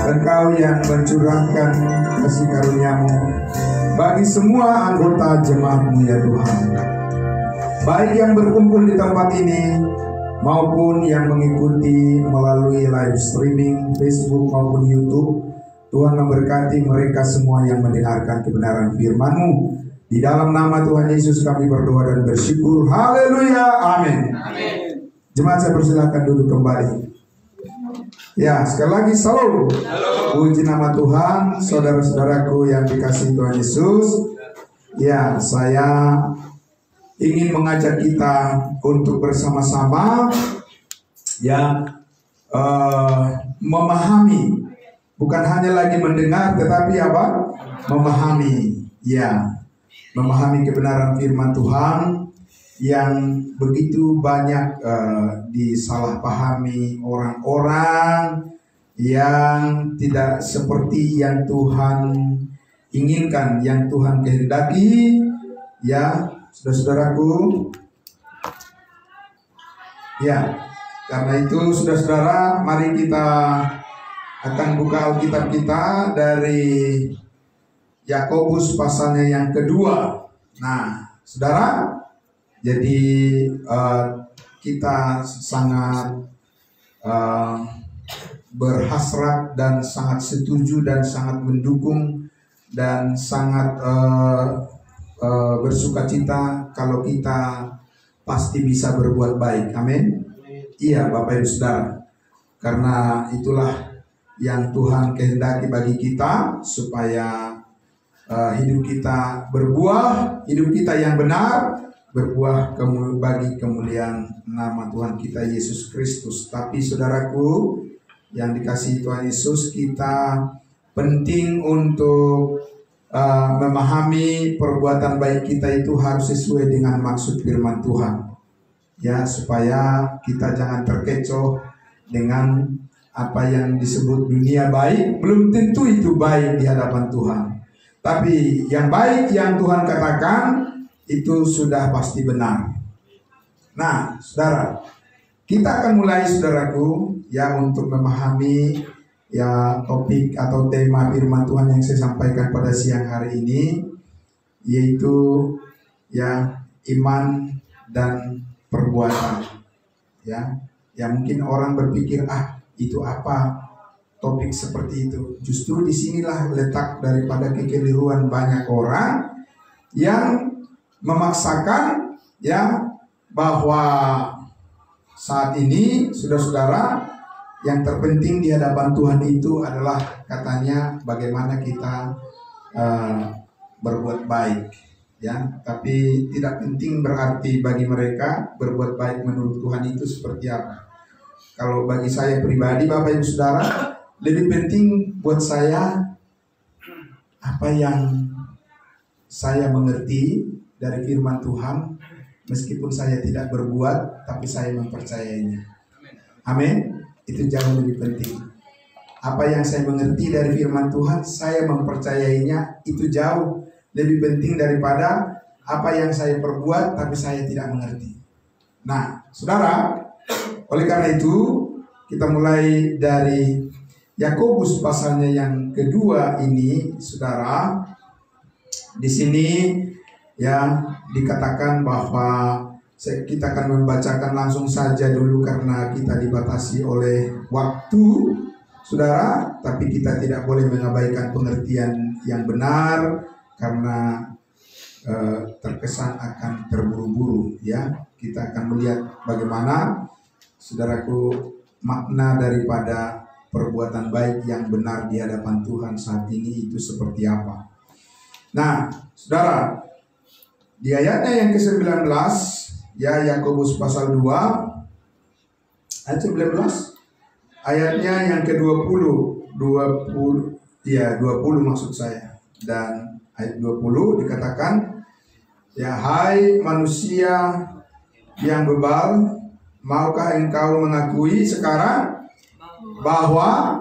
Engkau yang mencurahkan kasih karunia-Mu bagi semua anggota jemaat-Mu ya Tuhan, baik yang berkumpul di tempat ini maupun yang mengikuti melalui live streaming Facebook maupun YouTube. Tuhan memberkati mereka semua yang mendengarkan kebenaran firman-Mu. Di dalam nama Tuhan Yesus kami berdoa dan bersyukur. Haleluya, amin. Jemaat, saya persilakan duduk kembali. Ya, sekali lagi salam. Puji nama Tuhan, saudara-saudaraku yang dikasihi Tuhan Yesus. Ya, saya ingin mengajak kita untuk bersama-sama ya memahami, bukan hanya lagi mendengar, tetapi apa? Memahami. Ya, memahami kebenaran firman Tuhan yang begitu banyak disalahpahami orang-orang yang tidak seperti yang Tuhan inginkan, yang Tuhan kehendaki. Ya, saudara-saudaraku. Ya, karena itu saudara-saudara, mari kita akan buka Alkitab kita dari Yakobus pasalnya yang kedua. Nah, saudara, jadi kita sangat berhasrat dan sangat setuju dan sangat mendukung dan sangat bersukacita kalau kita pasti bisa berbuat baik. Amin. Iya, Bapak Ibu Saudara. Karena itulah yang Tuhan kehendaki bagi kita, supaya hidup kita berbuah, hidup kita yang benar berbuah bagi kemuliaan nama Tuhan kita Yesus Kristus. Tapi saudaraku yang dikasihi Tuhan Yesus, kita penting untuk memahami perbuatan baik kita itu harus sesuai dengan maksud firman Tuhan. Ya, supaya kita jangan terkecoh dengan apa yang disebut dunia baik. Belum tentu itu baik di hadapan Tuhan. Tapi yang baik yang Tuhan katakan itu sudah pasti benar. Nah, saudara, kita akan mulai, saudaraku, ya, untuk memahami ya topik atau tema firman Tuhan yang saya sampaikan pada siang hari ini, yaitu ya iman dan perbuatan. Ya, mungkin orang berpikir, itu apa topik seperti itu. Justru disinilah letak daripada kekeliruan banyak orang yang memaksakan ya bahwa saat ini saudara-saudara yang terpenting di hadapan Tuhan itu adalah katanya bagaimana kita berbuat baik, ya. Tapi tidak penting berarti bagi mereka berbuat baik menurut Tuhan itu seperti apa. Kalau bagi saya pribadi, Bapak Ibu Saudara, lebih penting buat saya apa yang saya mengerti dari firman Tuhan, meskipun saya tidak berbuat, tapi saya mempercayainya. Amin. Itu jauh lebih penting. Apa yang saya mengerti dari firman Tuhan, saya mempercayainya, itu jauh lebih penting daripada apa yang saya perbuat, tapi saya tidak mengerti. Nah, saudara, oleh karena itu kita mulai dari Yakobus pasalnya yang kedua ini, saudara. Di sini ya dikatakan bahwa kita akan membacakan langsung saja dulu karena kita dibatasi oleh waktu, saudara. Tapi kita tidak boleh mengabaikan pengertian yang benar karena terkesan akan terburu-buru. Ya, kita akan melihat bagaimana, saudaraku, makna daripada perbuatan baik yang benar di hadapan Tuhan saat ini itu seperti apa. Nah, saudara, di ayatnya yang ke-19 Ya, Yakobus pasal 2 ayat 19, ayatnya yang ke-20, 20 maksud saya. Dan ayat 20 dikatakan, ya hai manusia yang bebal, maukah engkau mengakui sekarang bahwa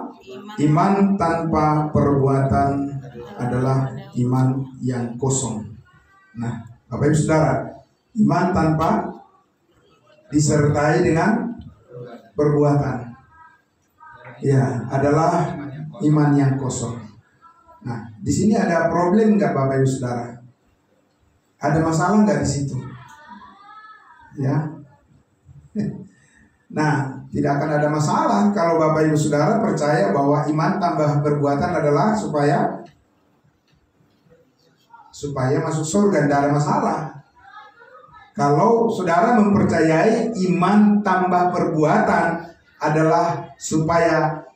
iman tanpa perbuatan adalah iman yang kosong. Nah, Bapak Ibu Saudara, iman tanpa disertai dengan perbuatan, ya, adalah iman yang kosong. Nah, di sini ada problem nggak Bapak Ibu Saudara? Ada masalah nggak di situ? Ya. Nah, tidak akan ada masalah kalau Bapak Ibu Saudara percaya bahwa iman tambah perbuatan adalah supaya masuk surga, tidak ada masalah. Kalau saudara mempercayai iman tambah perbuatan adalah supaya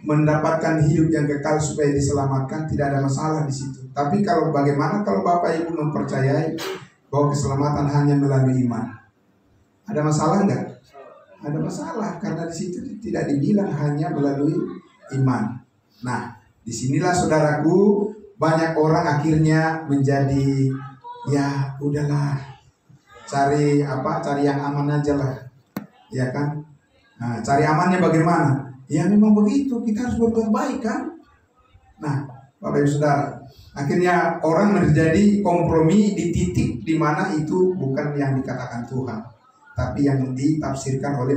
mendapatkan hidup yang kekal, supaya diselamatkan, tidak ada masalah di situ. Tapi kalau bagaimana kalau Bapak Ibu mempercayai bahwa keselamatan hanya melalui iman? Ada masalah enggak? Ada masalah, karena di situ tidak dibilang hanya melalui iman. Nah, disinilah saudaraku, banyak orang akhirnya menjadi, ya udahlah, cari yang aman aja lah, ya kan? Nah, cari amannya bagaimana? Ya memang begitu, kita harus berbuat baik kan? Nah, Bapak Ibu Saudara, akhirnya orang menjadi kompromi di titik di mana itu bukan yang dikatakan Tuhan, tapi yang ditafsirkan oleh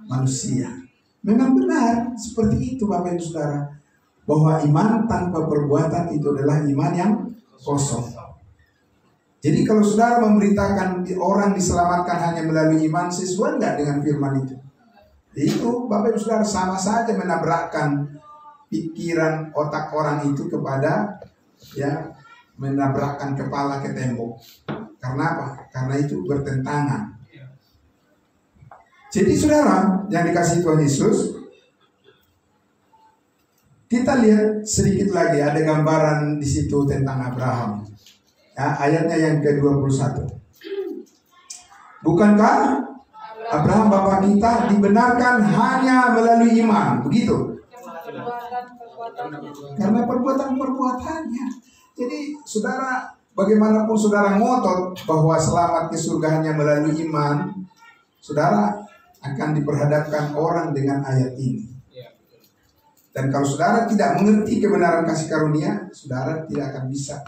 manusia. Memang benar seperti itu Bapak Ibu Saudara, bahwa iman tanpa perbuatan itu adalah iman yang kosong. Jadi kalau saudara memberitakan orang diselamatkan hanya melalui iman, sesuai nggak dengan firman itu? Itu Bapak Ibu Saudara sama saja menabrakkan pikiran otak orang itu kepada, ya, menabrakkan kepala ke tembok. Karena apa? Karena itu bertentangan. Jadi saudara yang dikasihi Tuhan Yesus, kita lihat sedikit lagi, ada gambaran di situ tentang Abraham. Ya, ayatnya yang ke-21. Bukankah Abraham bapak kita dibenarkan hanya melalui iman, begitu? Karena perbuatan-perbuatannya. Jadi saudara, bagaimanapun saudara ngotot bahwa selamat ke surga hanya melalui iman, saudara akan diperhadapkan orang dengan ayat ini. Dan kalau saudara tidak mengerti kebenaran kasih karunia, saudara tidak akan bisa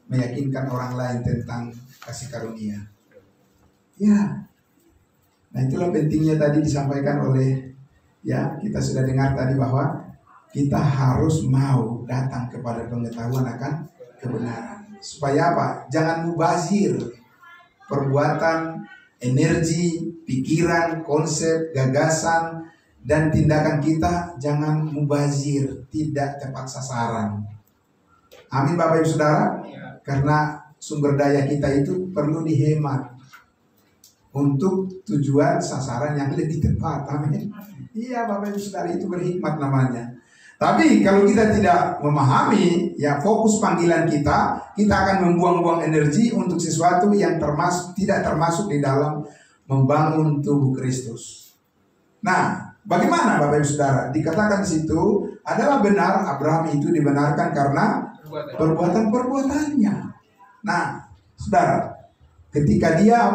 meyakinkan orang lain tentang kasih karunia. Ya, nah itulah pentingnya tadi disampaikan oleh, ya, kita sudah dengar tadi bahwa kita harus mau datang kepada pengetahuan akan kebenaran. Supaya apa? Jangan mubazir perbuatan, energi, pikiran, konsep, gagasan, dan tindakan kita jangan mubazir, tidak tepat sasaran. Amin Bapak Ibu Saudara. Karena sumber daya kita itu perlu dihemat untuk tujuan sasaran yang lebih tepat. Amin. Iya Bapak Ibu Saudara, itu berhikmat namanya. Tapi kalau kita tidak memahami, ya, fokus panggilan kita akan membuang-buang energi untuk sesuatu yang tidak termasuk di dalam membangun tubuh Kristus. Nah, bagaimana Bapak Ibu Saudara? Dikatakan di situ adalah benar Abraham itu dibenarkan karena perbuatan-perbuatannya. Nah, saudara, ketika dia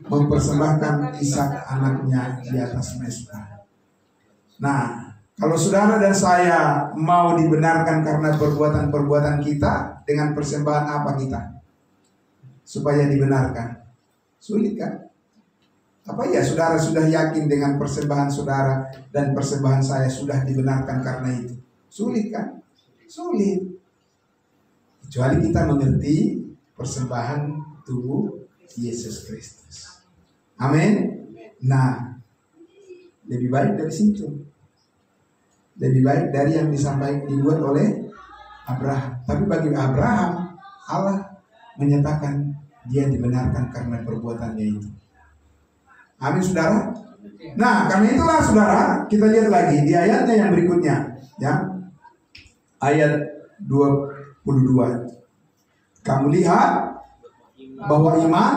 mempersembahkan Ishak anaknya di atas mezbah. Nah, kalau saudara dan saya mau dibenarkan karena perbuatan-perbuatan kita, dengan persembahan apa kita supaya dibenarkan? Sulit kan? Apa ya saudara sudah yakin dengan persembahan saudara dan persembahan saya sudah dibenarkan karena itu? Sulit kan? Sulit. Kecuali kita mengerti persembahan tubuh Yesus Kristus. Amin. Nah, lebih baik dari situ. Lebih baik dari yang disampaikan dibuat oleh Abraham. Tapi bagi Abraham, Allah menyatakan dia dibenarkan karena perbuatannya itu. Amin saudara. Nah, karena itulah saudara, kita lihat lagi di ayatnya yang berikutnya, ya. Ayat 22. Kamu lihat bahwa iman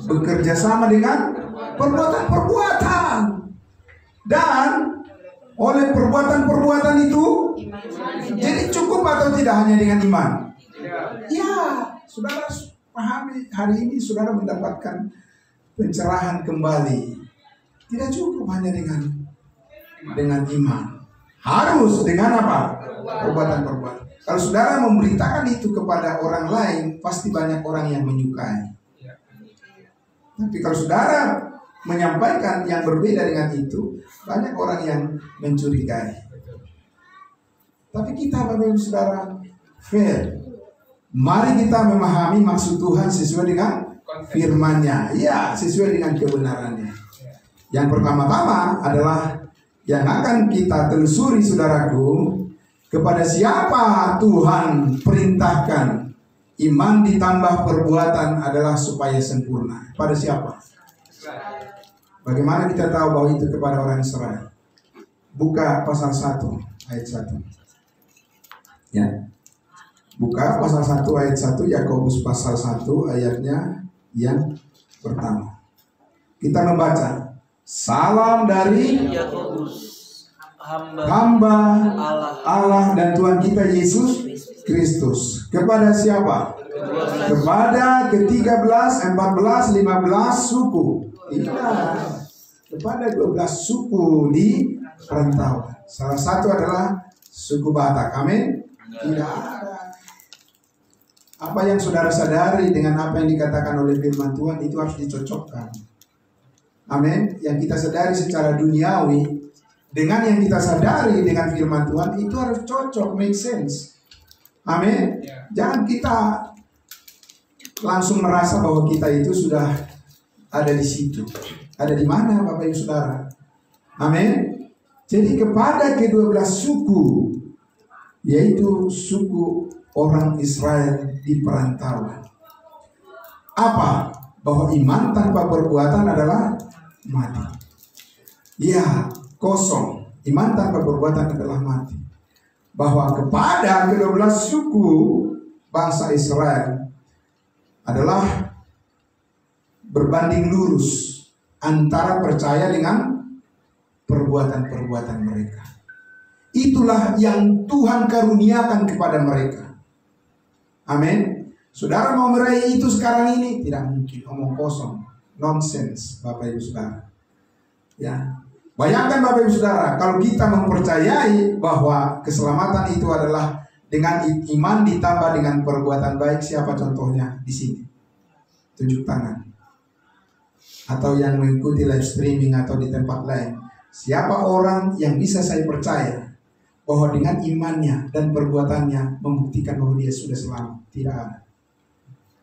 bekerja sama dengan perbuatan-perbuatan. Dan oleh perbuatan-perbuatan itu, jadi cukup atau tidak hanya dengan iman? Ya, saudara pahami, hari ini saudara mendapatkan pencerahan kembali. Tidak cukup hanya dengan iman. Harus dengan apa? Perbuatan-perbuatan. Kalau saudara memberitakan itu kepada orang lain, pasti banyak orang yang menyukai. Tapi kalau saudara menyampaikan yang berbeda dengan itu, banyak orang yang mencurigai. Tapi kita, Bapak Ibu Saudara, fair. Mari kita memahami maksud Tuhan sesuai dengan firman-Nya. Ya, sesuai dengan kebenarannya. Yang pertama-tama adalah yang akan kita telusuri, saudaraku, kepada siapa Tuhan perintahkan iman ditambah perbuatan adalah supaya sempurna. Pada siapa? Bagaimana kita tahu bahwa itu kepada orang Israel? Buka pasal 1 ayat 1. Ya. Buka pasal 1 ayat 1, Yakobus pasal 1 ayatnya yang pertama. Kita membaca, salam dari Yakobus, hamba Allah dan Tuhan kita Yesus Kristus. Kepada siapa? Kepada ke-13, 14, 15 suku. Iya. Kepada 12 suku di perantauan. Salah satu adalah suku Batak. Amin. Tidak ada. Apa yang saudara sadari dengan apa yang dikatakan oleh firman Tuhan itu harus dicocokkan. Amin. Yang kita sadari secara duniawi dengan yang kita sadari dengan firman Tuhan itu harus cocok, make sense. Amin. Jangan kita langsung merasa bahwa kita itu sudah ada di situ. Ada di mana, Bapak Ibu Saudara? Amin. Jadi kepada ke-12 suku, yaitu suku orang Israel di perantauan. Apa? Bahwa iman tanpa perbuatan adalah mati. Ya, kosong. Iman tanpa perbuatan adalah mati. Bahwa kepada ke-12 suku bangsa Israel adalah berbanding lurus antara percaya dengan perbuatan-perbuatan mereka. Itulah yang Tuhan karuniakan kepada mereka. Amin. Saudara mau meraih itu sekarang ini? Tidak mungkin, omong kosong, nonsense, Bapak Ibu Saudara. Ya, bayangkan Bapak Ibu Saudara, kalau kita mempercayai bahwa keselamatan itu adalah dengan iman ditambah dengan perbuatan baik. Siapa contohnya di sini? Tunjuk tangan. Atau yang mengikuti live streaming atau di tempat lain. Siapa orang yang bisa saya percaya bahwa dengan imannya dan perbuatannya membuktikan bahwa dia sudah selamat? Tidak ada.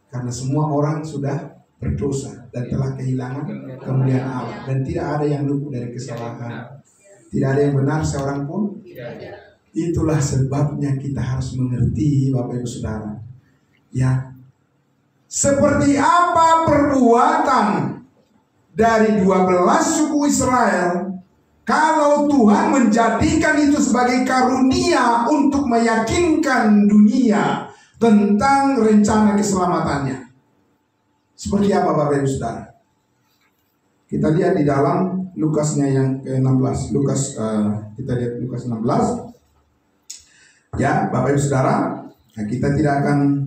Karena semua orang sudah berdosa dan telah kehilangan kemuliaan Allah, dan tidak ada yang luput dari kesalahan. Tidak ada yang benar seorang pun. Itulah sebabnya kita harus mengerti, Bapak Ibu Saudara, ya, seperti apa perbuatan dari 12 suku Israel kalau Tuhan menjadikan itu sebagai karunia untuk meyakinkan dunia tentang rencana keselamatannya. Seperti apa, Bapak Ibu Saudara? Kita lihat di dalam Lukasnya yang ke-16. Kita lihat Lukas 16. Ya, Bapak Ibu Saudara, nah kita tidak akan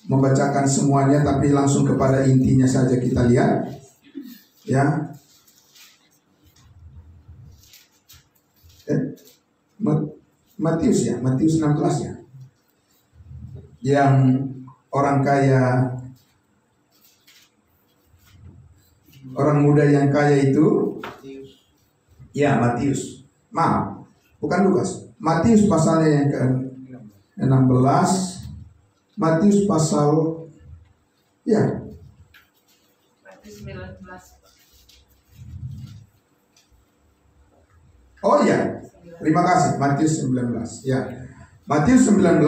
membacakan semuanya, tapi langsung kepada intinya saja kita lihat. Ya. Matius ya, Matius 16 ya. Yang orang kaya, orang muda yang kaya itu, ya Matius. Maaf, bukan Lukas. Matius pasalnya yang ke-16. Matius pasal, ya, Matius 19. Oh ya, terima kasih. Matius 19. Ya, Matius 19.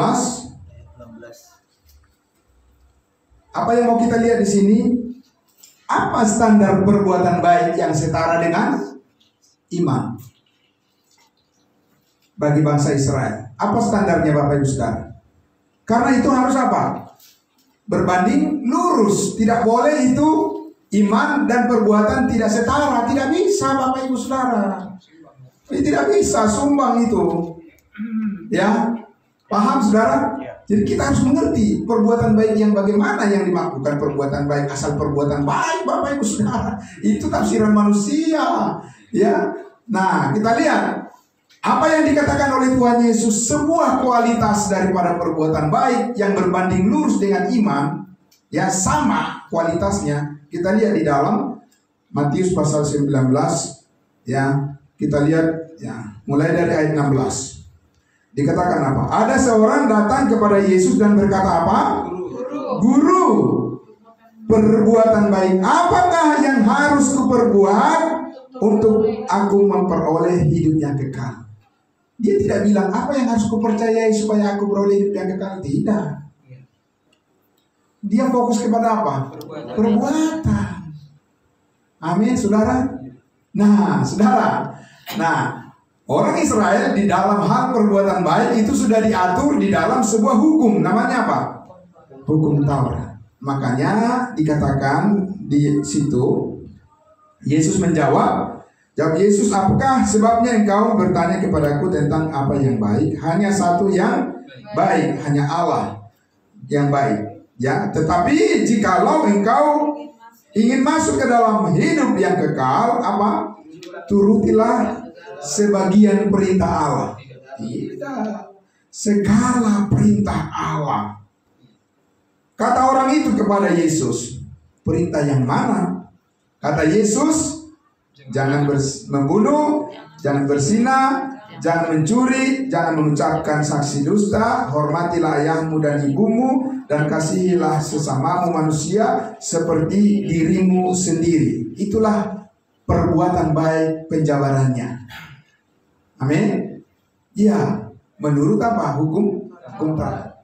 Apa yang mau kita lihat di sini? Apa standar perbuatan baik yang setara dengan iman bagi bangsa Israel? Apa standarnya, Bapak Ibu Saudara? Karena itu harus apa? Berbanding lurus. Tidak boleh itu Iman dan perbuatan tidak setara, tidak bisa Bapak Ibu Saudara. Ini tidak bisa, sumbang itu. Ya, paham Saudara? Jadi kita harus mengerti perbuatan baik yang bagaimana yang dimaksudkan perbuatan baik, asal perbuatan baik Bapak Ibu Saudara. Itu tafsiran manusia. Ya. Nah, kita lihat apa yang dikatakan oleh Tuhan Yesus, sebuah kualitas daripada perbuatan baik yang berbanding lurus dengan iman, ya sama kualitasnya. Kita lihat di dalam Matius pasal 19, ya. Kita lihat ya, mulai dari ayat 16. Dikatakan apa? Ada seorang datang kepada Yesus dan berkata apa? Guru, perbuatan baik apakah yang harus kuperbuat untuk aku memperoleh hidup yang kekal? Dia tidak bilang apa yang harus kupercayai supaya aku beroleh hidup yang kekal. Tidak. Dia fokus kepada apa? Perbuatan. Amin, saudara. Nah, saudara. Nah, orang Israel di dalam hal perbuatan baik itu sudah diatur di dalam sebuah hukum. Namanya apa? Hukum Taurat. Makanya dikatakan di situ, Yesus menjawab, jawab Yesus, apakah sebabnya engkau bertanya kepadaku tentang apa yang baik? Hanya satu yang baik, hanya Allah yang baik. Ya, tetapi jikalau engkau ingin masuk ke dalam hidup yang kekal, apa? Turutilah sebagian perintah Allah. Tidak. Segala perintah Allah. Kata orang itu kepada Yesus, perintah yang mana? Kata Yesus, jangan membunuh, jangan berzina, jangan mencuri, jangan mengucapkan saksi dusta, hormatilah ayahmu dan ibumu, dan kasihilah sesamamu manusia seperti dirimu sendiri. Itulah perbuatan baik penjabarannya. Amin. Ya, menurut apa? Hukum Taurat.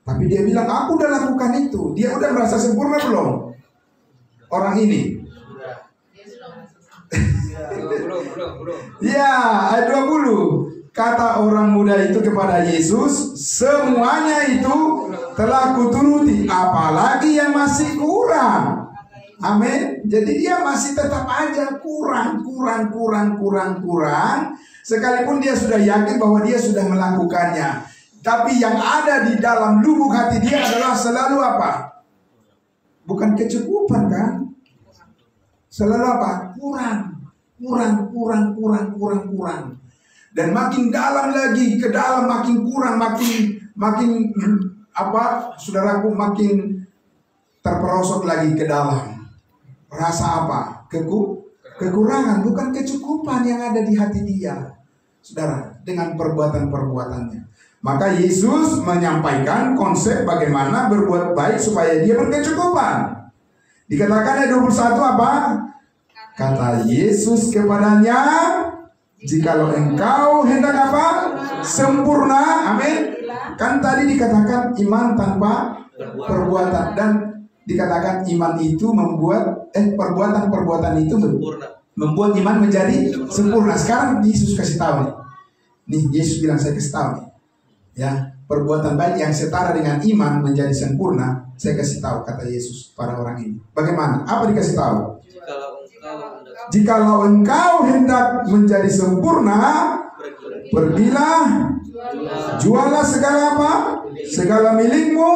Tapi dia bilang, aku udah lakukan itu. Dia udah merasa sempurna belum? Orang ini. Ya, ayat 20. Kata orang muda itu kepada Yesus, semuanya itu telah kuturuti, apalagi yang masih kurang. Amin. Jadi dia masih tetap aja kurang. Sekalipun dia sudah yakin bahwa dia sudah melakukannya. Tapi yang ada di dalam lubuk hati dia adalah selalu apa? Bukan kecukupan kan? Selalu apa? Kurang. Dan makin dalam lagi, ke dalam makin kurang, makin apa? Saudaraku, makin terperosok lagi ke dalam. Rasa apa? Kekurangan, bukan kecukupan yang ada di hati dia. Saudara, dengan perbuatan-perbuatannya. Maka Yesus menyampaikan konsep bagaimana berbuat baik supaya dia berkecukupan. Dikatakan ayat 21 apa? Kata Yesus kepadanya, jikalau engkau hendak apa? Sempurna. Amin. Kan tadi dikatakan iman tanpa perbuatan. Dan dikatakan iman itu membuat perbuatan itu membuat iman menjadi sempurna. Sekarang Yesus kasih tahu nih. Nih Yesus bilang, saya kasih tahu nih. Ya, perbuatan baik yang setara dengan iman menjadi sempurna. Saya kasih tahu, kata Yesus pada orang ini. Bagaimana? Apa dikasih tahu? Jikalau engkau hendak menjadi sempurna, pergilah, jualah segala apa? Segala milikmu,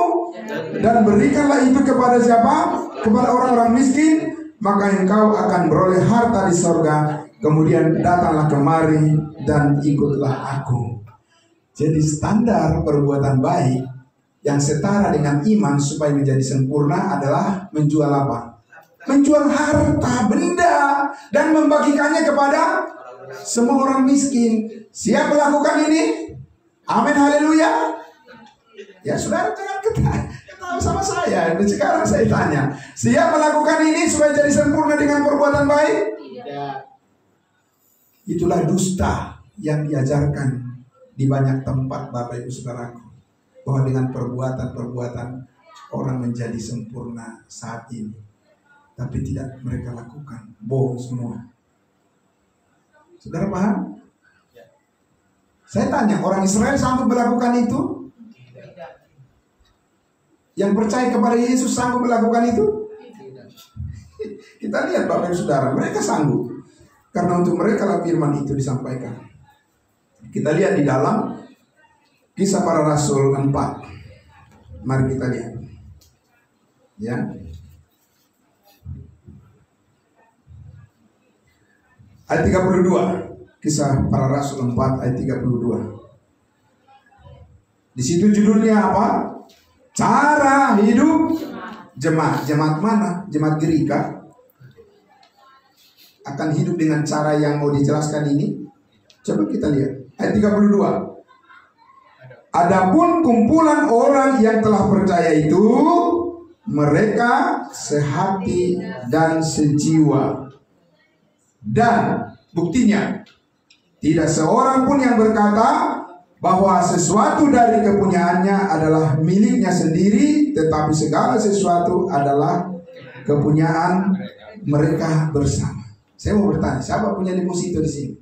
dan berikanlah itu kepada siapa? Kepada orang-orang miskin, maka engkau akan beroleh harta di sorga. Kemudian datanglah kemari dan ikutlah aku. Jadi standar perbuatan baik yang setara dengan iman supaya menjadi sempurna adalah menjual apa? Menjual harta, benda, dan membagikannya kepada semua orang miskin. Siap melakukan ini? Amin, haleluya. Ya saudara, jangan ketawa sama saya. Sekarang saya tanya, siap melakukan ini supaya jadi sempurna dengan perbuatan baik? Tidak. Itulah dusta yang diajarkan di banyak tempat, Bapak Ibu Saudaraku, bahwa dengan perbuatan-perbuatan orang menjadi sempurna saat ini, tapi tidak mereka lakukan. Bohong semua. Saudara paham? Saya tanya, orang Israel sanggup melakukan itu? Yang percaya kepada Yesus sanggup melakukan itu? Kita lihat Bapak Ibu Saudara, mereka sanggup. Karena untuk mereka lah firman itu disampaikan. Kita lihat di dalam Kisah Para Rasul 4. Mari kita lihat. Ya. Ayat 32. Kisah Para Rasul 4 ayat 32. Di situ judulnya apa? Cara hidup jemaat. Jemaat mana? Jemaat Gerika akan hidup dengan cara yang mau dijelaskan ini. Coba kita lihat ayat 32. Adapun kumpulan orang yang telah percaya itu, mereka sehati dan sejiwa. Dan buktinya, tidak seorang pun yang berkata bahwa sesuatu dari kepunyaannya adalah miliknya sendiri, tetapi segala sesuatu adalah kepunyaan mereka bersama. Saya mau bertanya, siapa punya deposito di sini?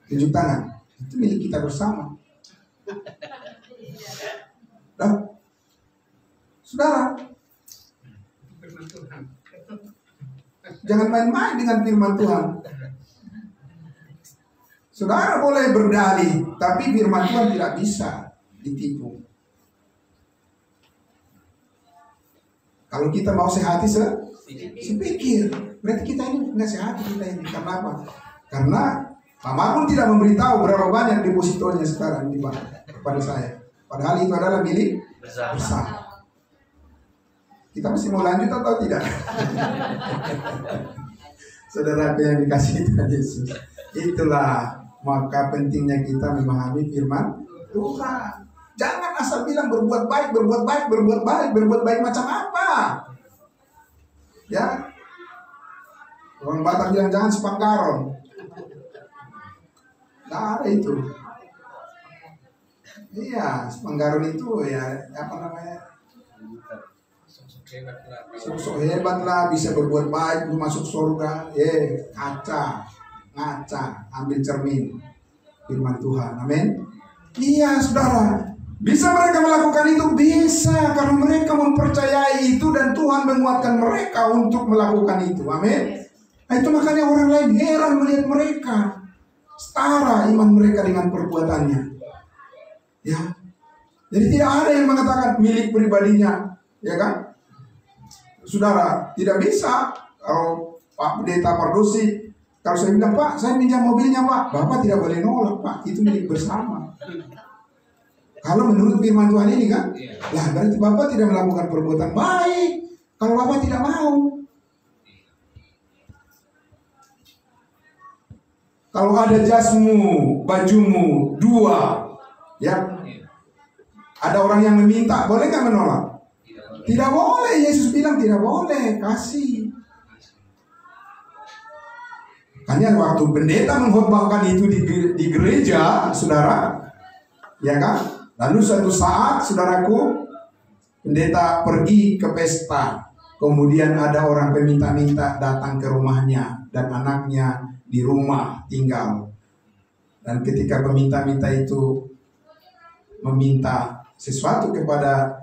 Tunjuk tangan. Itu milik kita bersama. Nah, saudara, jangan main-main dengan firman Tuhan. Saudara boleh berdalih, tapi firman Tuhan tidak bisa ditipu. Kalau kita mau sehati sepikir, berarti kita ini nggak sehati kita ini. Karena apa? Karena Mama pun tidak memberitahu berapa banyak depositonya sekarang di bank kepada saya. Padahal itu adalah milik bersama. Kita masih mau lanjut atau tidak? Saudara yang dikasihi Tuhan Yesus, itulah maka pentingnya kita memahami firman Tuhan. Jangan asal bilang berbuat baik, berbuat baik, berbuat baik, berbuat baik macam apa? Ya, orang Batak bilang jangan sepangkaron. Nah, ada itu. Iya, sepangkaron itu ya apa namanya? Sosok hebat lah, bisa berbuat baik, masuk surga. Ngaca, ambil cermin firman Tuhan. Amin. Iya, saudara. Bisa mereka melakukan itu? Bisa, karena mereka mempercayai itu dan Tuhan menguatkan mereka untuk melakukan itu. Amin. Nah, itu makanya orang lain heran melihat mereka. Setara iman mereka dengan perbuatannya. Ya. Jadi tidak ada yang mengatakan milik pribadinya, ya kan? Saudara, tidak bisa kalau Pak Pendeta Pardosi, kalau saya bilang, Pak, saya pinjam mobilnya, Pak. Bapak tidak boleh nolak, Pak. Itu milik bersama. Kalau menurut firman Tuhan ini kan, lah berarti Bapak tidak melakukan perbuatan baik. Kalau Bapak tidak mau. Kalau ada jasmu, bajumu, dua, ya, ada orang yang meminta, boleh nggak menolak? Tidak boleh. Yesus bilang tidak boleh, kasih. Hanya waktu pendeta mengkhotbahkan itu di gereja, saudara, ya kan? Lalu suatu saat, saudaraku, pendeta pergi ke pesta. Kemudian ada orang peminta-minta datang ke rumahnya dan anaknya di rumah tinggal. Dan ketika peminta-minta itu meminta sesuatu kepada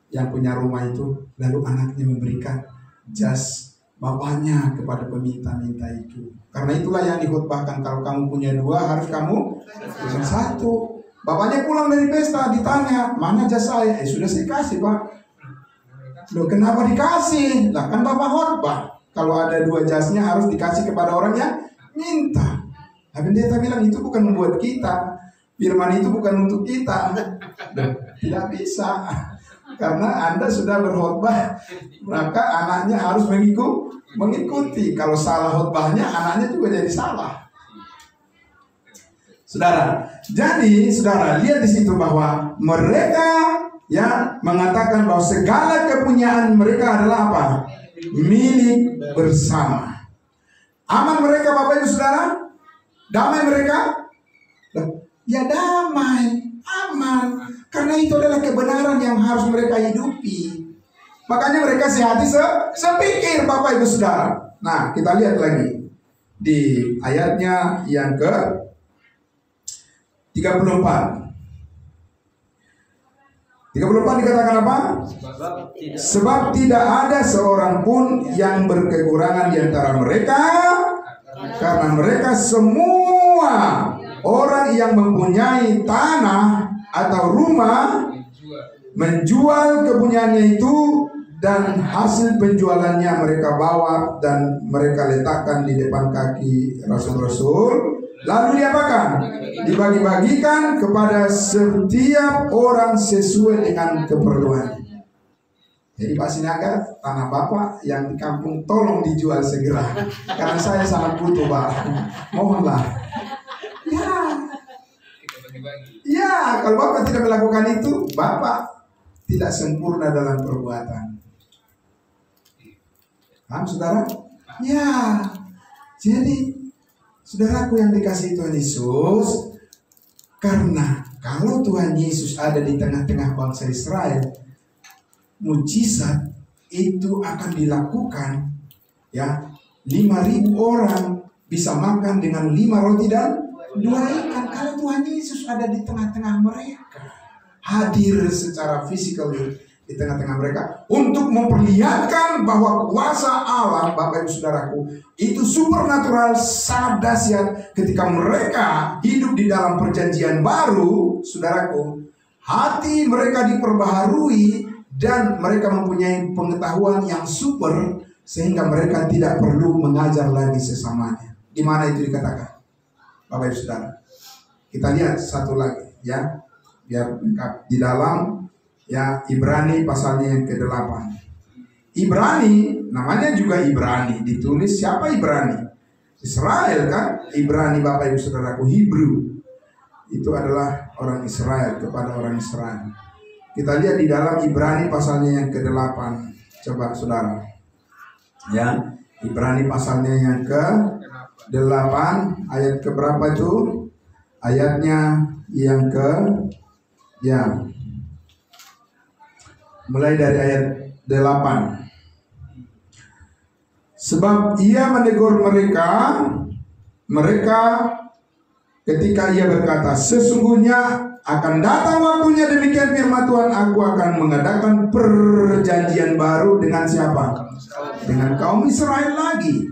yang punya rumah itu, lalu anaknya memberikan jas bapaknya kepada peminta-minta itu. Karena itulah yang dikhotbahkan, kalau kamu punya dua harus kamu dengan satu. Bapaknya pulang dari pesta, ditanya, mana jas saya? Sudah saya kasih, Pak. Loh, kenapa dikasih? Lah kan Bapak khotbah, kalau ada dua jasnya harus dikasih kepada orang yang minta. Nah, pendeta bilang itu bukan membuat kita, firman itu bukan untuk kita. Tidak bisa, karena Anda sudah berkhotbah, maka anaknya harus mengikuti. Kalau salah khotbahnya, anaknya juga jadi salah. Saudara, jadi saudara lihat di situ bahwa mereka ya mengatakan bahwa segala kepunyaan mereka adalah apa? Milik bersama. Aman mereka, Bapak Ibu Saudara? Damai mereka? Ya damai, aman. Karena itu adalah kebenaran yang harus mereka hidupi. Makanya mereka sehati sepikir, Bapak Ibu Saudara. Nah, kita lihat lagi di ayatnya yang ke 34. 34 dikatakan apa? Sebab tidak ada seorang pun yang berkekurangan di antara mereka, karena mereka semua orang yang mempunyai tanah atau rumah menjual kepunyaannya itu, dan hasil penjualannya mereka bawa dan mereka letakkan di depan kaki rasul-rasul. Lalu diapakan? Dibagi-bagikan kepada setiap orang sesuai dengan keperluannya. Jadi Pak Sinaga, tanah Bapak yang di kampung tolong dijual segera, karena saya sangat butuh Pak. Mohonlah. Ya, kalau Bapak tidak melakukan itu, Bapak tidak sempurna dalam perbuatan. Paham saudara? Ya, jadi saudaraku yang dikasihi Tuhan Yesus, karena kalau Tuhan Yesus ada di tengah-tengah bangsa Israel, mujizat itu akan dilakukan. Ya, 5.000 orang bisa makan dengan 5 roti dan 2 ikan. Kalau Tuhan Yesus ada di tengah-tengah mereka, hadir secara fisikal di tengah-tengah mereka untuk memperlihatkan bahwa kuasa Allah, Bapak Ibu Saudaraku, itu supernatural, sangat dahsyat. Ketika mereka hidup di dalam perjanjian baru, Saudaraku, hati mereka diperbaharui dan mereka mempunyai pengetahuan yang super, sehingga mereka tidak perlu mengajar lagi sesamanya. Di mana itu dikatakan, Bapak Ibu Saudara? Kita lihat satu lagi ya, biar lengkap. Di dalam ya Ibrani pasalnya yang ke-8. Ibrani namanya juga Ibrani, ditulis siapa Ibrani? Israel kan? Ibrani Bapak Ibu Saudaraku, Hebrew. Itu adalah orang Israel, kepada orang Israel. Kita lihat di dalam Ibrani pasalnya yang ke-8. Coba Saudara. Ya, Ibrani pasalnya yang ke-8 ayat ke berapa itu? Ayatnya yang mulai dari ayat 8. Sebab ia menegur mereka ketika ia berkata, sesungguhnya akan datang waktunya, demikian firman Tuhan, aku akan mengadakan perjanjian baru dengan siapa? Dengan kaum Israel lagi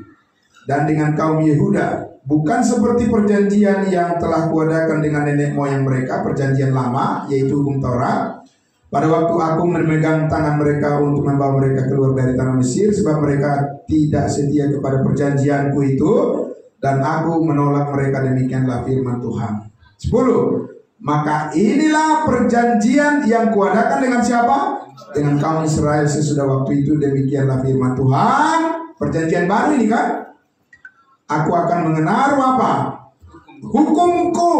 dan dengan kaum Yehuda. Bukan seperti perjanjian yang telah kuadakan dengan nenek moyang mereka, perjanjian lama, yaitu hukum Taurat. Pada waktu aku memegang tangan mereka untuk membawa mereka keluar dari tanah Mesir, sebab mereka tidak setia kepada perjanjianku itu, dan aku menolak mereka, demikianlah firman Tuhan. 10. Maka inilah perjanjian yang kuadakan dengan siapa? Dengan kaum Israel sesudah waktu itu, demikianlah firman Tuhan. Perjanjian baru ini kan? Aku akan mengenaruh apa? Hukumku.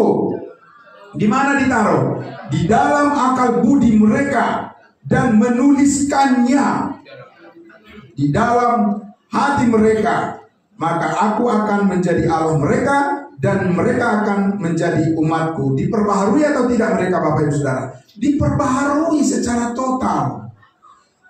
Di mana ditaruh? Di dalam akal budi mereka, dan menuliskannya di dalam hati mereka. Maka aku akan menjadi Allah mereka, dan mereka akan menjadi umatku. Diperbaharui atau tidak mereka, Bapak Ibu Saudara? Diperbaharui secara total.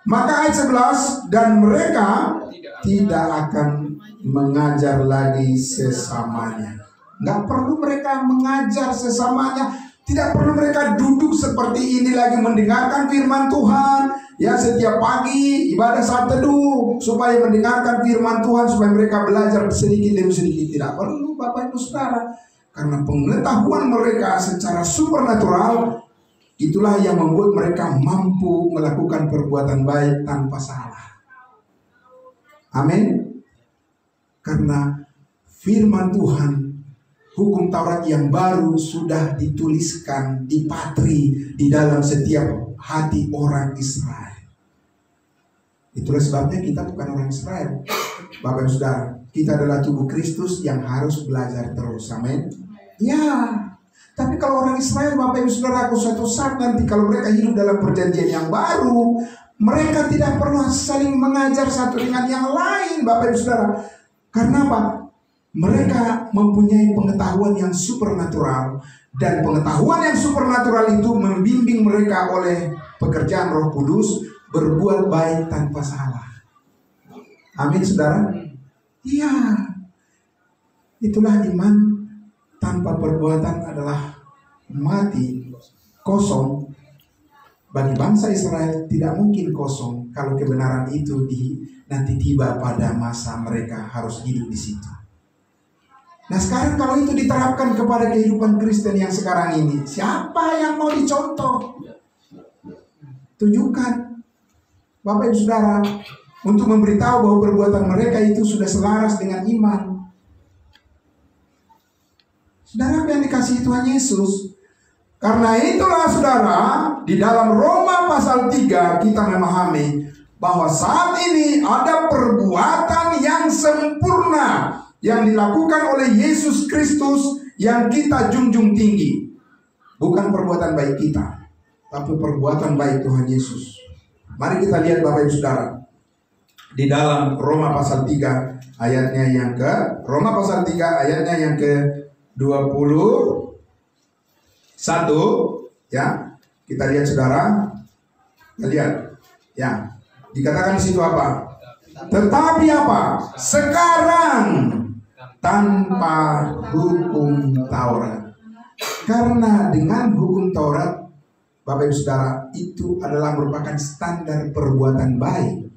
Maka ayat 11, dan mereka tidak akan mengajar lagi sesamanya. Nggak perlu mereka mengajar sesamanya. Tidak perlu mereka duduk seperti ini lagi mendengarkan firman Tuhan. Ya, setiap pagi ibadah saat teduh supaya mendengarkan firman Tuhan, supaya mereka belajar sedikit demi sedikit. Tidak perlu, Bapak Ibu Saudara. Karena pengetahuan mereka secara supernatural, itulah yang membuat mereka mampu melakukan perbuatan baik tanpa salah. Amin. Karena firman Tuhan, hukum Taurat yang baru sudah dituliskan, dipatri di dalam setiap hati orang Israel. Itulah sebabnya kita bukan orang Israel, Bapak Ibu Saudara. Kita adalah tubuh Kristus yang harus belajar terus. Amin. Ya, tapi kalau orang Israel, Bapak Ibu Saudara, suatu saat nanti kalau mereka hidup dalam perjanjian yang baru, mereka tidak perlu saling mengajar satu dengan yang lain, Bapak Ibu Saudara. Karena apa? Mereka mempunyai pengetahuan yang supernatural, dan pengetahuan yang supernatural itu membimbing mereka oleh pekerjaan Roh Kudus berbuat baik tanpa salah. Amin, Saudara. Iya. Itulah iman tanpa perbuatan adalah mati, kosong. bagi bangsa Israel tidak mungkin kosong kalau kebenaran itu nanti tiba pada masa mereka harus hidup di situ. Nah sekarang kalau itu diterapkan kepada kehidupan Kristen yang sekarang ini, siapa yang mau dicontoh? Tunjukkan, Bapak Ibu Saudara, untuk memberitahu bahwa perbuatan mereka itu sudah selaras dengan iman. Saudara yang dikasihi Tuhan Yesus, karena itulah saudara, di dalam Roma pasal 3 kita memahami bahwa saat ini ada perbuatan yang sempurna yang dilakukan oleh Yesus Kristus yang kita junjung tinggi. Bukan perbuatan baik kita, tapi perbuatan baik Tuhan Yesus. Mari kita lihat Bapak Ibu Saudara, di dalam Roma pasal 3 ayatnya yang ke Roma pasal 3 ayatnya yang ke 21 ya. Kita lihat saudara. Kita lihat ya. Dikatakan di situ apa? Tetapi apa? Sekarang tanpa hukum Taurat. Karena dengan hukum Taurat, Bapak Ibu Saudara, itu adalah merupakan standar perbuatan baik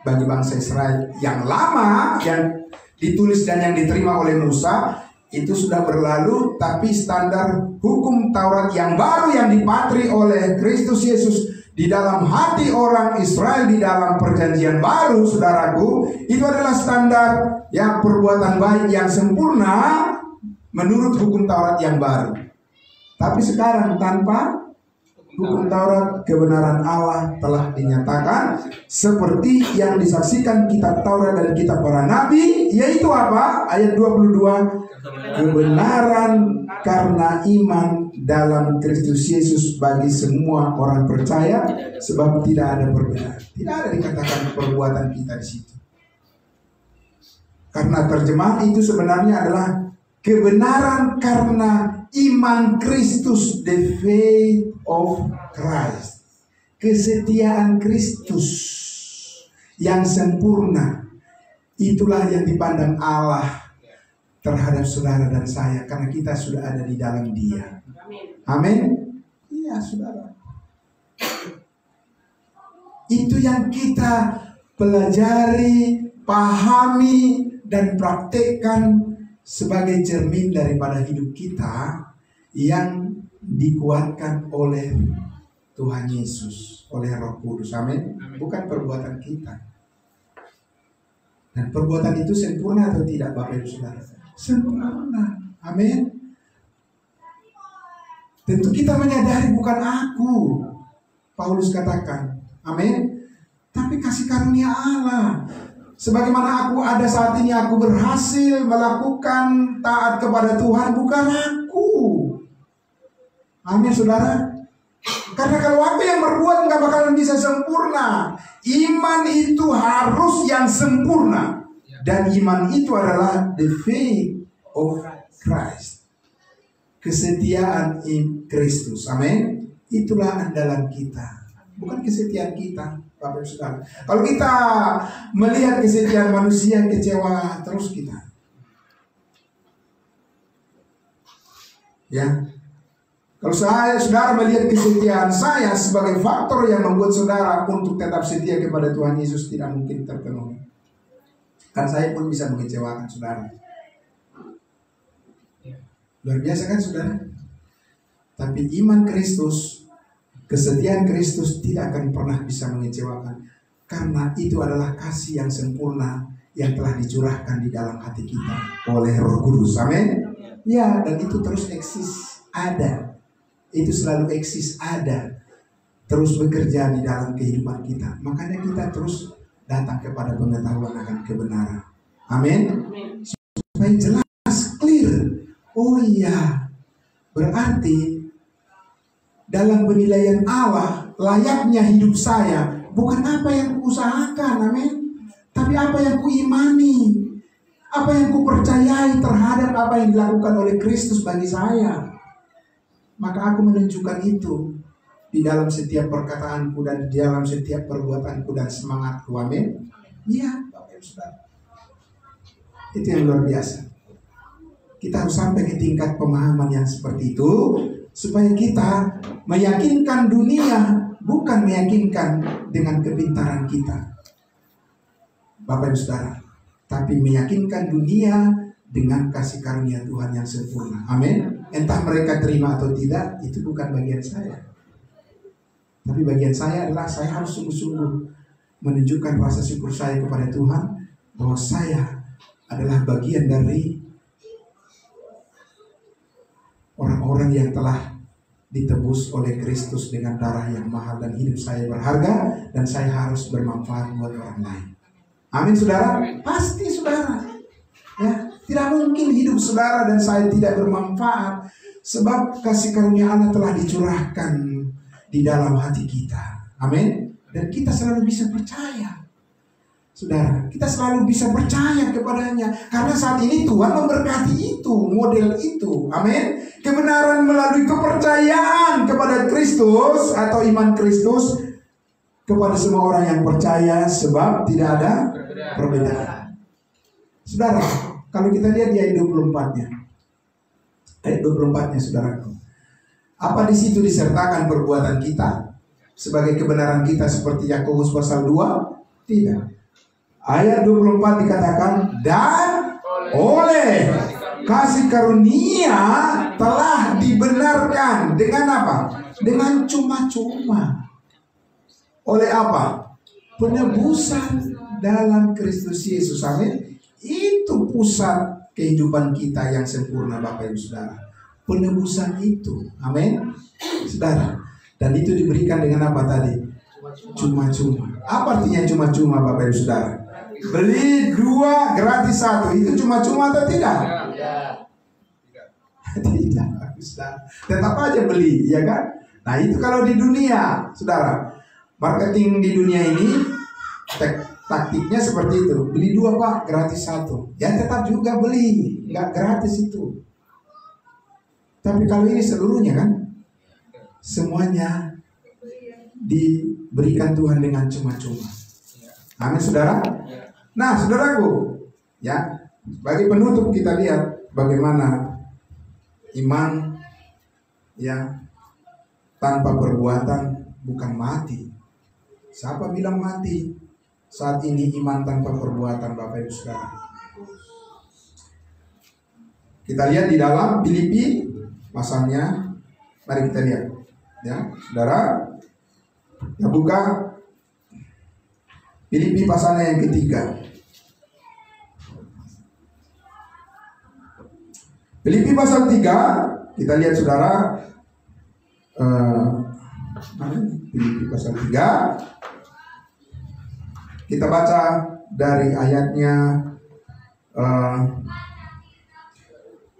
bagi bangsa Israel yang lama, yang ditulis dan yang diterima oleh Musa itu sudah berlalu, tapi standar hukum Taurat yang baru yang dipatri oleh Kristus Yesus di dalam hati orang Israel di dalam perjanjian baru, saudaraku, itu adalah standar yang perbuatan baik yang sempurna menurut hukum Taurat yang baru. Tapi sekarang tanpa hukum Taurat, kebenaran Allah telah dinyatakan seperti yang disaksikan kitab Taurat dan kitab para nabi, yaitu apa? Ayat 22, kebenaran karena iman dalam Kristus Yesus bagi semua orang percaya, sebab tidak ada perbedaan. Tidak ada dikatakan perbuatan kita di situ. Karena terjemahan itu sebenarnya adalah kebenaran karena iman Kristus, the faith of Christ, kesetiaan Kristus yang sempurna. Itulah yang dipandang Allah terhadap saudara dan saya, karena kita sudah ada di dalam Dia. Amin. Iya saudara, itu yang kita pelajari, pahami dan praktekkan sebagai cermin daripada hidup kita yang dikuatkan oleh Tuhan Yesus, oleh Roh Kudus. Amin. Bukan perbuatan kita. Dan perbuatan itu sempurna atau tidak, Bapak Ibu Saudara? Sempurna. Amin. Tentu kita menyadari bukan aku, Paulus katakan. Amin. Tapi kasih karunia Allah. Sebagaimana aku ada saat ini, aku berhasil melakukan taat kepada Tuhan, bukan aku. Amin saudara. Karena kalau aku yang berbuat nggak bakalan bisa sempurna. Iman itu harus yang sempurna. Dan iman itu adalah the faith of Christ, kesetiaan in Kristus. Amin. Itulah andalan kita, bukan kesetiaan kita, Bapak Ibu Saudara. Kalau kita melihat kesetiaan manusia, kecewa terus kita. Ya. Kalau saudara melihat kesetiaan saya sebagai faktor yang membuat saudara untuk tetap setia kepada Tuhan Yesus, tidak mungkin terpenuhi. Kan saya pun bisa mengecewakan saudara. Luar biasa kan saudara? Tapi iman Kristus, kesetiaan Kristus tidak akan pernah bisa mengecewakan. Karena itu adalah kasih yang sempurna yang telah dicurahkan di dalam hati kita oleh Roh Kudus. Amin. Ya, dan itu terus eksis, ada. Itu selalu eksis, ada, terus bekerja di dalam kehidupan kita. Makanya kita terus datang kepada pengetahuan akan kebenaran. Amin. Supaya jelas, clear. Oh iya, berarti dalam penilaian Allah, layaknya hidup saya bukan apa yang kuusahakan, amin, tapi apa yang kuimani, apa yang kupercayai terhadap apa yang dilakukan oleh Kristus bagi saya. Maka aku menunjukkan itu di dalam setiap perkataanku dan di dalam setiap perbuatanku dan semangatku. Amin. Iya, Bapak Ibu Saudara. Itu yang luar biasa. Kita harus sampai ke tingkat pemahaman yang seperti itu supaya kita meyakinkan dunia bukan meyakinkan dengan kepintaran kita, Bapak Ibu Saudara, tapi meyakinkan dunia dengan kasih karunia Tuhan yang sempurna. Amin. Entah mereka terima atau tidak, itu bukan bagian saya. Tapi bagian saya adalah saya harus sungguh-sungguh menunjukkan rasa syukur saya kepada Tuhan bahwa saya adalah bagian dari orang-orang yang telah ditebus oleh Kristus dengan darah yang mahal, dan hidup saya berharga dan saya harus bermanfaat buat orang lain. Amin, saudara. Pasti, saudara. Ya, tidak mungkin hidup saudara dan saya tidak bermanfaat, sebab kasih karunia Allah telah dicurahkan di dalam hati kita. Amin. Dan kita selalu bisa percaya, saudara. Kita selalu bisa percaya kepadanya, karena saat ini Tuhan memberkati itu, model itu. Amin. Kebenaran melalui kepercayaan kepada Kristus atau iman Kristus kepada semua orang yang percaya, sebab tidak ada perbedaan. Saudara, kalau kita lihat di ayat 24-nya. Ayat 24-nya, saudaraku. Apa di situ disertakan perbuatan kita sebagai kebenaran kita seperti Yakobus pasal 2? Tidak. Ayat 24 dikatakan, dan oleh kasih karunia telah dibenarkan dengan apa? Dengan cuma-cuma. Oleh apa? Penebusan dalam Kristus Yesus. Amin. Itu pusat kehidupan kita yang sempurna, Bapak Ibu Saudara. Penebusan itu. Amin. Saudara. Dan itu diberikan dengan apa tadi? Cuma-cuma. Apa artinya cuma-cuma, Bapak Ibu Saudara? Beli 2 gratis 1. Itu cuma-cuma atau tidak? Tidak, saudara. Tetap aja beli, ya kan? Nah, itu kalau di dunia, saudara. Marketing di dunia ini taktiknya seperti itu. Beli 2 Pak, gratis 1. Ya tetap juga beli, nggak gratis itu. Tapi kalau ini seluruhnya kan, semuanya diberikan Tuhan dengan cuma-cuma. Amin, saudara. Nah, saudaraku, ya, bagi penutup kita lihat bagaimana iman yang tanpa perbuatan bukan mati. Siapa bilang mati? Saat ini iman tanpa perbuatan, Bapak Ibu Saudara. Kita lihat di dalam Filipi pasalnya. Mari kita lihat, ya, saudara. Ya, buka Filipi pasalnya yang ketiga. Filipi pasal 3, kita lihat saudara. Filipi pasal 3. Kita baca dari ayatnya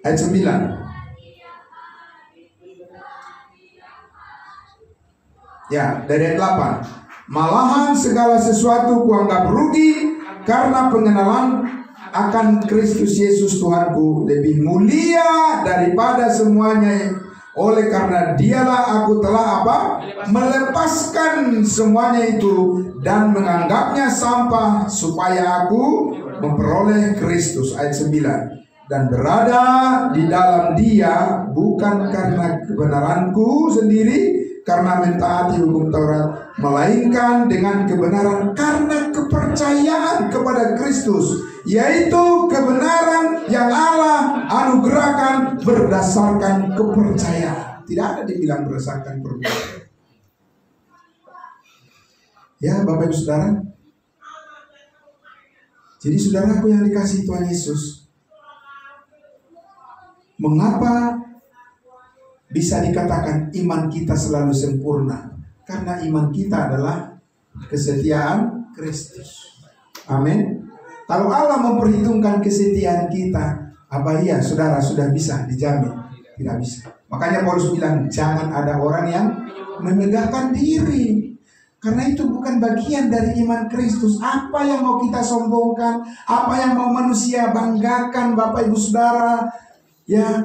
ayat 9. Ya, dari ayat 8. Malahan segala sesuatu kuanggap rugi karena pengenalan akan Kristus Yesus Tuhanku lebih mulia daripada semuanya. Oleh karena dialah aku telah apa? Melepaskan semuanya itu dan menganggapnya sampah supaya aku memperoleh Kristus. Ayat 9. Dan berada di dalam Dia bukan karena kebenaranku sendiri, karena mentaati hukum Taurat, melainkan dengan kebenaran karena kepercayaan kepada Kristus, yaitu kebenaran yang Allah anugerahkan berdasarkan kepercayaan. Tidak ada dibilang berdasarkan perbuatan. Ya, Bapak Ibu Saudara. Jadi saudaraku yang dikasihi Tuhan Yesus, mengapa bisa dikatakan iman kita selalu sempurna? Karena iman kita adalah kesetiaan Kristus. Amin. Kalau Allah memperhitungkan kesetiaan kita, apa iya saudara sudah bisa dijamin? Tidak bisa. Makanya Paulus bilang jangan ada orang yang memegahkan diri, karena itu bukan bagian dari iman Kristus. Apa yang mau kita sombongkan, apa yang mau manusia banggakan, Bapak Ibu Saudara, ya,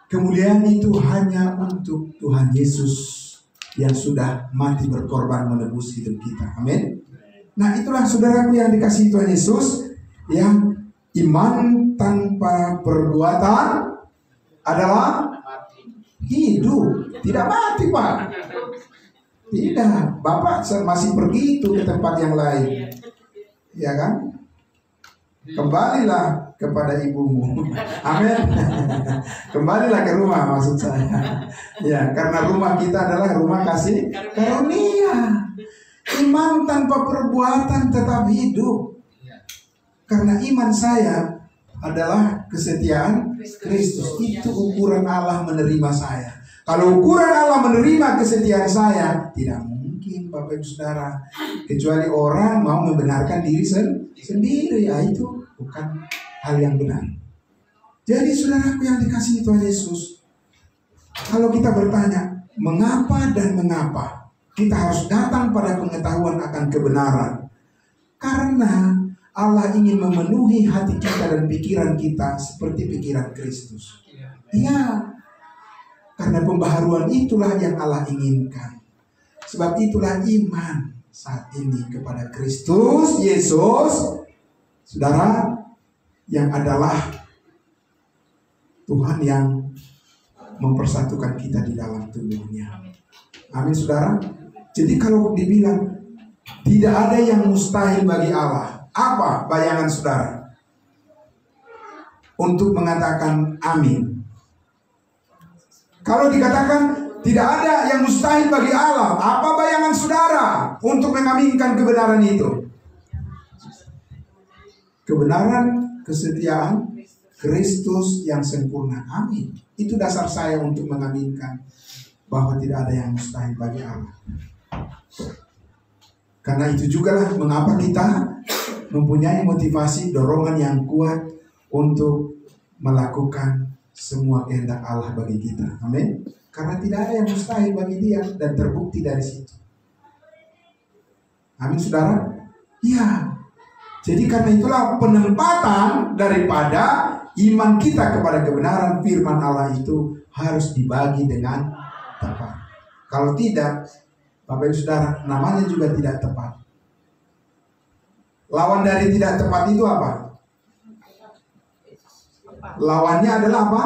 kemuliaan itu hanya untuk Tuhan Yesus yang sudah mati berkorban menebus hidup kita. Amin. Nah, itulah saudaraku yang dikasihi Tuhan Yesus, yang iman tanpa perbuatan adalah hidup, tidak mati, Pak. Tidak, Bapak masih pergi itu ke tempat yang lain. Ya kan? Kembalilah kepada ibumu. Amin. Kembalilah ke rumah, maksud saya. Ya, karena rumah kita adalah rumah kasih karunia. Iman tanpa perbuatan tetap hidup. Karena iman saya adalah kesetiaan Kristus. Itu ukuran Allah menerima saya. Kalau ukuran Allah menerima kesetiaan saya, tidak mungkin Bapak Ibu Saudara, kecuali orang mau membenarkan diri sendiri. Ya, itu bukan hal yang benar. Jadi saudaraku yang dikasihi Tuhan Yesus, kalau kita bertanya mengapa dan mengapa, kita harus datang pada pengetahuan akan kebenaran. Karena Allah ingin memenuhi hati kita dan pikiran kita seperti pikiran Kristus. Iya. Karena pembaharuan itulah yang Allah inginkan. Sebab itulah iman saat ini kepada Kristus Yesus, saudara, yang adalah Tuhan yang mempersatukan kita di dalam tubuhnya. Amin, saudara. Jadi kalau dibilang tidak ada yang mustahil bagi Allah, apa bayangan saudara untuk mengatakan amin? Kalau dikatakan tidak ada yang mustahil bagi Allah, apa bayangan saudara untuk mengaminkan kebenaran itu? Kebenaran, kesetiaan Kristus yang sempurna. Amin. Itu dasar saya untuk mengaminkan bahwa tidak ada yang mustahil bagi Allah. Karena itu juga lah mengapa kita mempunyai motivasi, dorongan yang kuat untuk melakukan semua kehendak Allah bagi kita. Amin. Karena tidak ada yang mustahil bagi Dia dan terbukti dari situ. Amin, saudara. Iya. Jadi karena itulah penempatan daripada iman kita kepada kebenaran firman Allah itu harus dibagi dengan tepat. Kalau tidak, Bapak Ibu Saudara, namanya juga tidak tepat. Lawan dari tidak tepat itu apa? Lawannya adalah apa?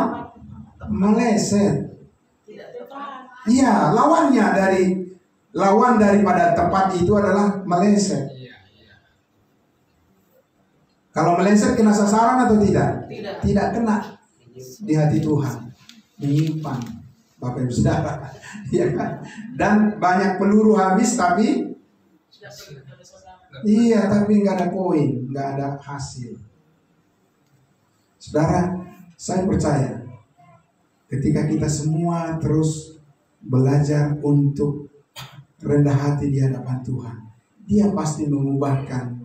Meleset. Iya, lawan daripada tepat itu adalah meleset. Kalau meleset kena sasaran atau tidak? Tidak kena di hati Tuhan. Menyimpan, Bapak Ibu Saudara, ya kan? Dan banyak peluru habis tapi nggak ada poin, nggak ada hasil. Saudara, saya percaya ketika kita semua terus belajar untuk rendah hati di hadapan Tuhan, Dia pasti mengubahkan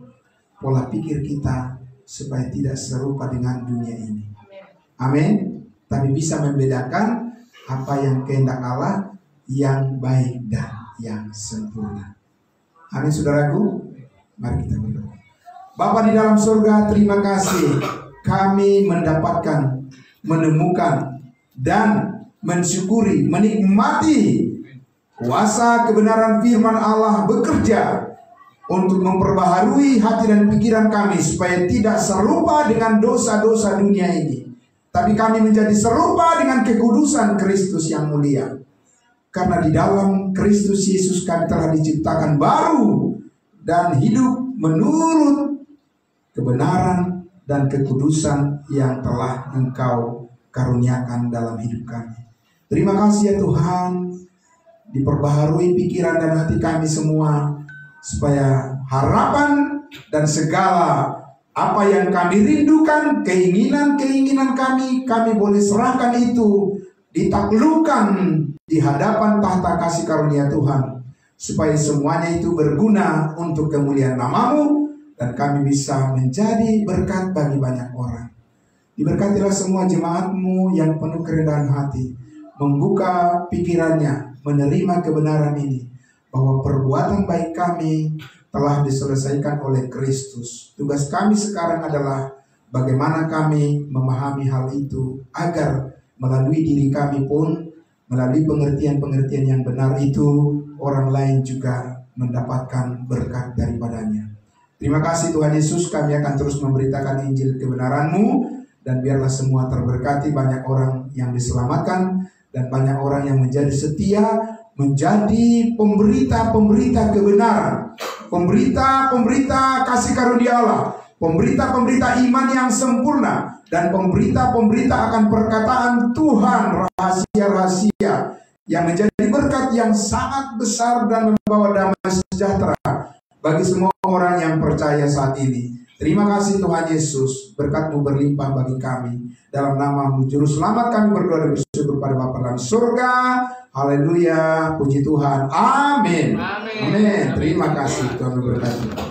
pola pikir kita supaya tidak serupa dengan dunia ini. Amin. Tapi bisa membedakan apa yang kehendak Allah, yang baik dan yang sempurna. Amin, saudaraku. Mari kita berdoa. Bapa di dalam surga, terima kasih kami mendapatkan, menemukan dan mensyukuri, menikmati kuasa kebenaran firman Allah bekerja untuk memperbaharui hati dan pikiran kami supaya tidak serupa dengan dosa-dosa dunia ini, tapi kami menjadi serupa dengan kekudusan Kristus yang mulia. Karena di dalam Kristus Yesus kami telah diciptakan baru dan hidup menurut kebenaran dan kekudusan yang telah Engkau karuniakan dalam hidup kami. Terima kasih ya Tuhan, diperbaharui pikiran dan hati kami semua, supaya harapan dan segala apa yang kami rindukan, keinginan-keinginan kami boleh serahkan itu, ditaklukkan di hadapan tahta kasih karunia Tuhan, supaya semuanya itu berguna untuk kemuliaan nama-Mu, dan kami bisa menjadi berkat bagi banyak orang. Diberkatilah semua jemaat-Mu yang penuh kerendahan hati, membuka pikirannya, menerima kebenaran ini, bahwa perbuatan baik kami telah diselesaikan oleh Kristus. Tugas kami sekarang adalah bagaimana kami memahami hal itu, agar melalui diri kami pun, melalui pengertian-pengertian yang benar itu, orang lain juga mendapatkan berkat daripadanya. Terima kasih Tuhan Yesus, kami akan terus memberitakan Injil kebenaran-Mu, dan biarlah semua terberkati, banyak orang yang diselamatkan, dan banyak orang yang menjadi setia menjadi pemberita-pemberita kebenaran, pemberita-pemberita kasih karunia Allah, pemberita-pemberita iman yang sempurna, dan pemberita-pemberita akan perkataan Tuhan, rahasia-rahasia yang menjadi berkat yang sangat besar dan membawa damai sejahtera bagi semua orang yang percaya saat ini. Terima kasih Tuhan Yesus, berkat-Mu berlimpah bagi kami. Dalam nama-Mu Juru Selamat kami berdoa dan bersyukur pada Bapa dalam surga. Haleluya, puji Tuhan. Amin. Amin. Terima kasih, Tuhan memberkati.